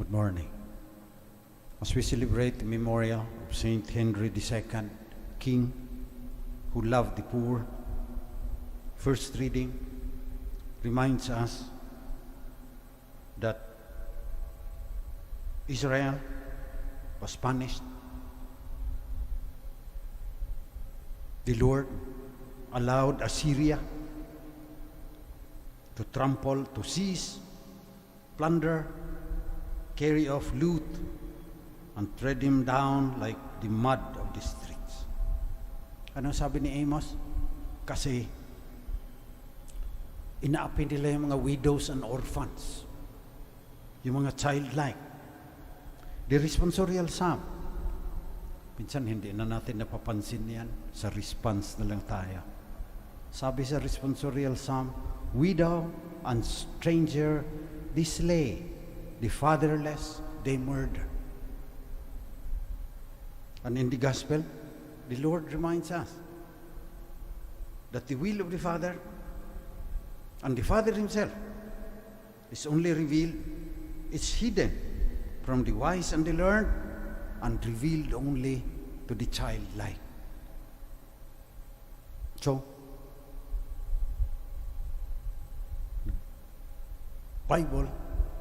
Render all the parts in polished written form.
Good morning. As we celebrate the memorial of Saint Henry II, King, who loved the poor, first reading reminds us that Israel was punished. The Lord allowed Assyria to trample, to seize, plunder, carry off loot, and tread him down like the mud of the streets. Ano sabi ni Amos? Kasi inaapi nila yung mga widows and orphans, yung mga childlike. The responsorial psalm, minsan hindi na natin napapansin yan, sa response na lang tayo. Sabi sa responsorial psalm, widow and stranger they slay, the fatherless they murder. And in the gospel, the Lord reminds us that the will of the Father and the Father himself is only revealed, it's hidden from the wise and the learned and revealed only to the childlike. So, Bible,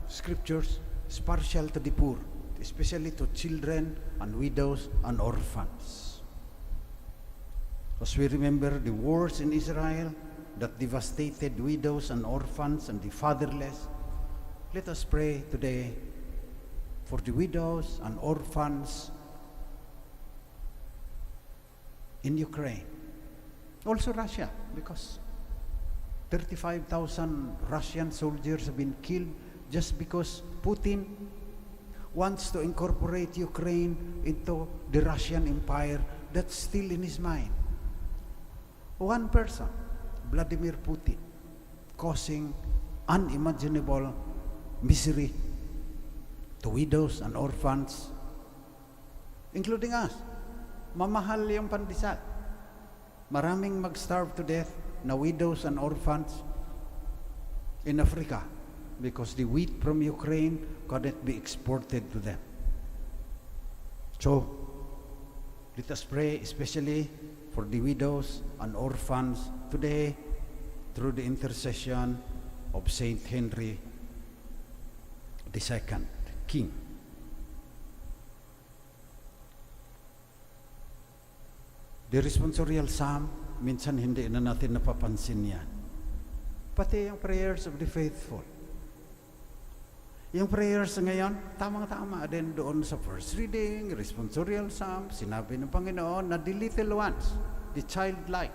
scriptures, is partial to the poor, especially to children and widows and orphans. As we remember the wars in Israel that devastated widows and orphans and the fatherless, let us pray today for the widows and orphans in Ukraine. Also Russia, because 35,000 Russian soldiers have been killed just because Putin wants to incorporate Ukraine into the Russian Empire. That's still in his mind. One person, Vladimir Putin, causing unimaginable misery to widows and orphans, including us. Mamahal yung pandesal. Maraming mag-starve to death na widows and orphans in Africa because the wheat from Ukraine couldn't be exported to them. So, let us pray especially for the widows and orphans today through the intercession of Saint Henry II, King. The responsorial psalm, minsan hindi na natin napapansin yan. Pati yung prayers of the faithful. Yung prayers ngayon, tamang-tama din doon sa first reading, responsorial psalm, sinabi ng Panginoon na the little ones, the childlike.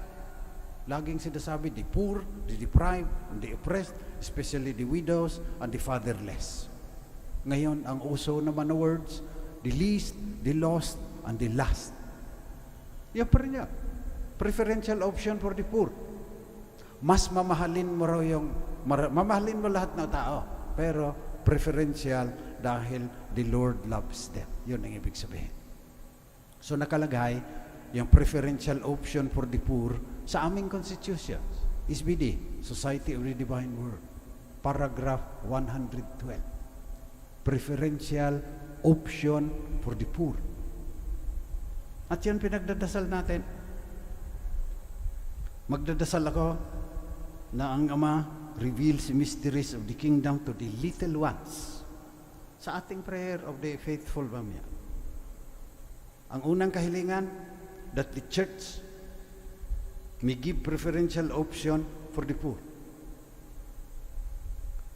Laging sinasabi, the poor, the deprived, and the oppressed, especially the widows and the fatherless. Ngayon, ang uso naman na words, the least, the lost, and the last. Yan pa rin yan. Preferential option for the poor. Mas mamahalin mo raw mamahalin mo lahat ng tao, pero preferential dahil the Lord loves them. Yun ang ibig sabihin. So nakalagay yung preferential option for the poor sa aming constitution. SBD, Society of the Divine Word, paragraph 112. Preferential option for the poor. At yun pinagdadasal natin. Magdadasal ako na ang Ama reveals the mysteries of the kingdom to the little ones. Sa ating prayer of the faithful mamaya. Ang unang kahilingan, that the church may give preferential option for the poor.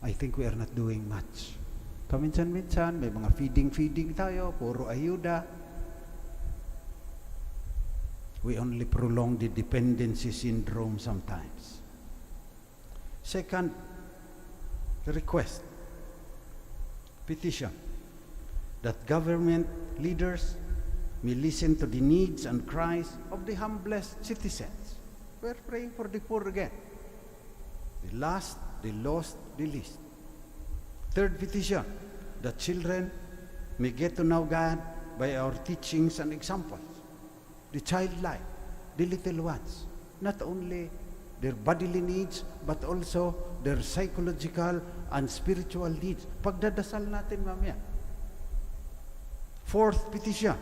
I think we are not doing much. Kaminsan-minsan, may mga feeding tayo, puro ayuda. We only prolong the dependency syndrome sometimes. Second, request, petition, that government leaders may listen to the needs and cries of the humblest citizens. We're praying for the poor again. The last, the lost, the least. Third petition, that children may get to know God by our teachings and examples. The childlike, the little ones, not only their bodily needs, but also their psychological and spiritual needs. Pagdadasal natin mamaya, Fourth petition,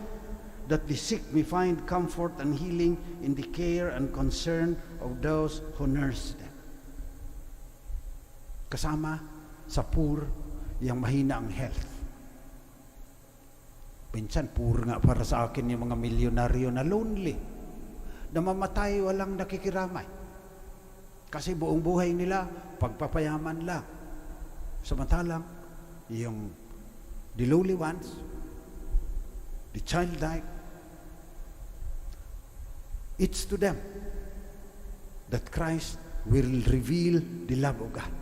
that the sick may find comfort and healing in the care and concern of those who nurse them. Kasama sa poor, yung mahina ang health. Minsan, poor nga para sa akin yung mga milyonaryo na lonely, na mamatay walang nakikiramay. Kasi buong buhay nila, pagpapayaman lang. Samantalang, yung the lowly ones, the childlike, it's to them that Christ will reveal the love of God.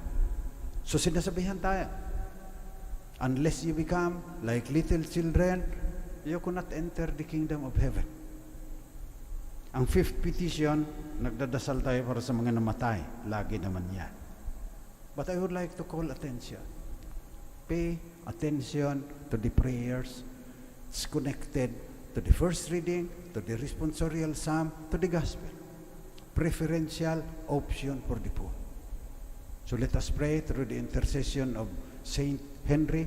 So sinasabihan tayo, unless you become like little children, you cannot enter the kingdom of heaven. Ang fifth petition, nagdadasal tayo para sa mga namatay. Lagi naman yan. But I would like to call attention. Pay attention to the prayers. It's connected to the first reading, to the responsorial psalm, to the gospel. Preferential option for the poor. So let us pray through the intercession of Saint Henry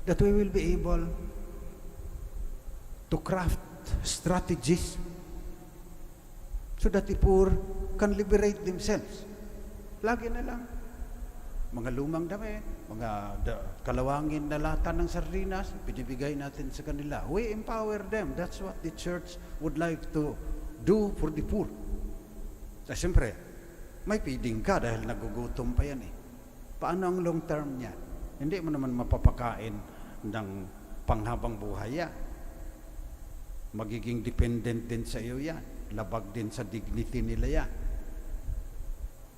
that we will be able to craft strategies so that the poor can liberate themselves. Lagi na lang mga lumang damit, mga kalawangin na lata ng sardinas, binibigay natin sa kanila. We empower them. That's what the church would like to do for the poor. Kasi siyempre, may feeding ka dahil nagugutom pa yan eh. Paano ang long term niya? Hindi mo naman mapapakain ng panghabang buhay yan. Magiging dependent din sa iyo yan. Labag din sa dignity nila yan.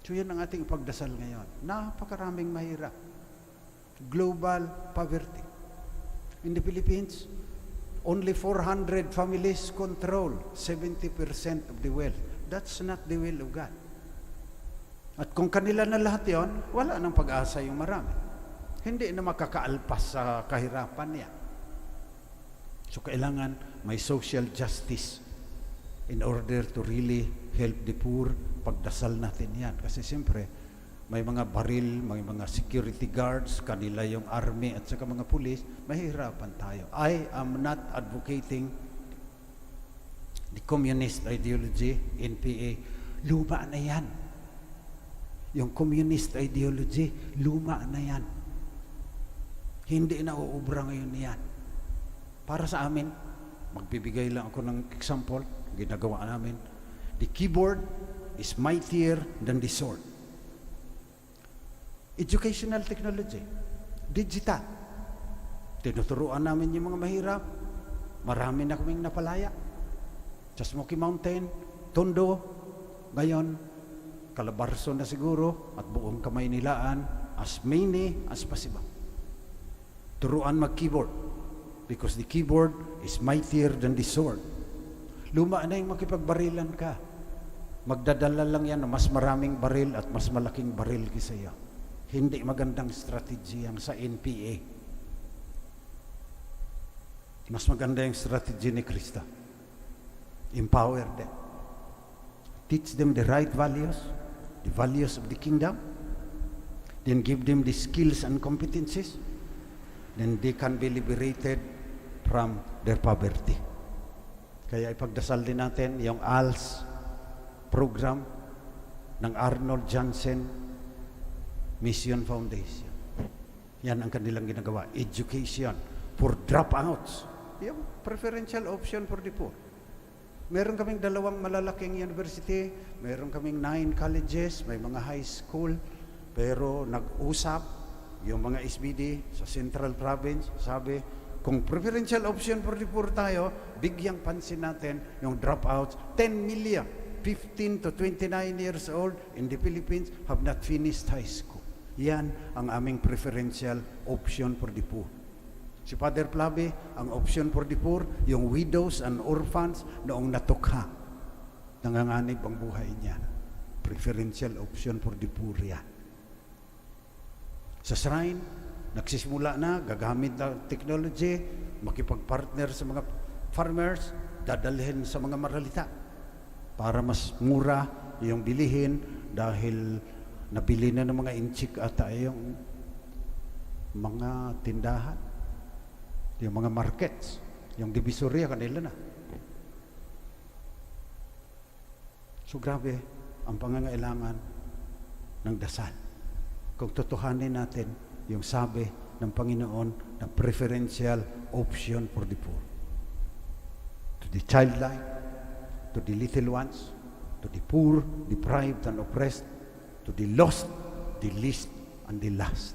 So yan ang ating pagdasal ngayon. Napakaraming mahirap. Global poverty. In the Philippines, only 400 families control 70% of the wealth. That's not the will of God. At kung kanila na lahat yon, wala nang pag-asa yung marami. Hindi na makakaalpas sa kahirapan niya. So kailangan may social justice in order to really help the poor. Pagdasal natin yan. Kasi siyempre, may mga baril, may mga security guards, kanila yung army at saka mga pulis, mahihirapan tayo. I am not advocating the communist ideology, NPA. Luma na yan. Yung communist ideology, luma na yan. Hindi na uubra ngayon yan. Para sa amin, magbibigay lang ako ng example, ginagawa namin. The keyboard is mightier than the sword. Educational technology, digital. Tinuturuan namin yung mga mahirap. Marami na kaming napalaya. Sa Smoky Mountain, Tondo, ngayon, Calabarzon na siguro, at buong Kamaynilaan, as many as possible. Turuan mag-keyboard, because the keyboard is mightier than the sword. Luma na yung makipagbarilan ka. Magdadala lang yan na mas maraming baril at mas malaking baril kaysa iyo. Hindi magandang strategy ang sa NPA. Mas maganda yung strategy ni Kristo. Empower them. Teach them the right values, the values of the kingdom. Then give them the skills and competencies. Then they can be liberated from their poverty. Kaya ipagdasal din natin yung ALS program ng Arnold Johnson Mission Foundation. Yan ang kanilang ginagawa. Education for dropouts. Yung preferential option for the poor. Meron kaming 2 malalaking university, meron kaming 9 colleges, may mga high school, pero nag-usap yung mga SBD sa Central Province, sabi, kung preferential option for the poor tayo, bigyang pansin natin yung dropouts, 10 million. 15 to 29 years old in the Philippines have not finished high school. Yan ang aming preferential option for the poor. Si Father Plabe, ang option for the poor, yung widows and orphans noong natukha. Nanganganib ang buhay niya. Preferential option for the poor yan. Sa shrine, nagsisimula na, gagamit ng technology, makipag-partner sa mga farmers, dadalhin sa mga maralita para mas mura yung bilihin dahil nabili na ng mga inchik ata yung mga tindahan. Yung mga markets, yung divisoria kanila na. So grabe ang pangangailangan ng dasal. Kung totohanin natin yung sabi ng Panginoon na preferential option for the poor. To the childlike, to the little ones, to the poor, deprived and oppressed, to the lost, the least, and the last.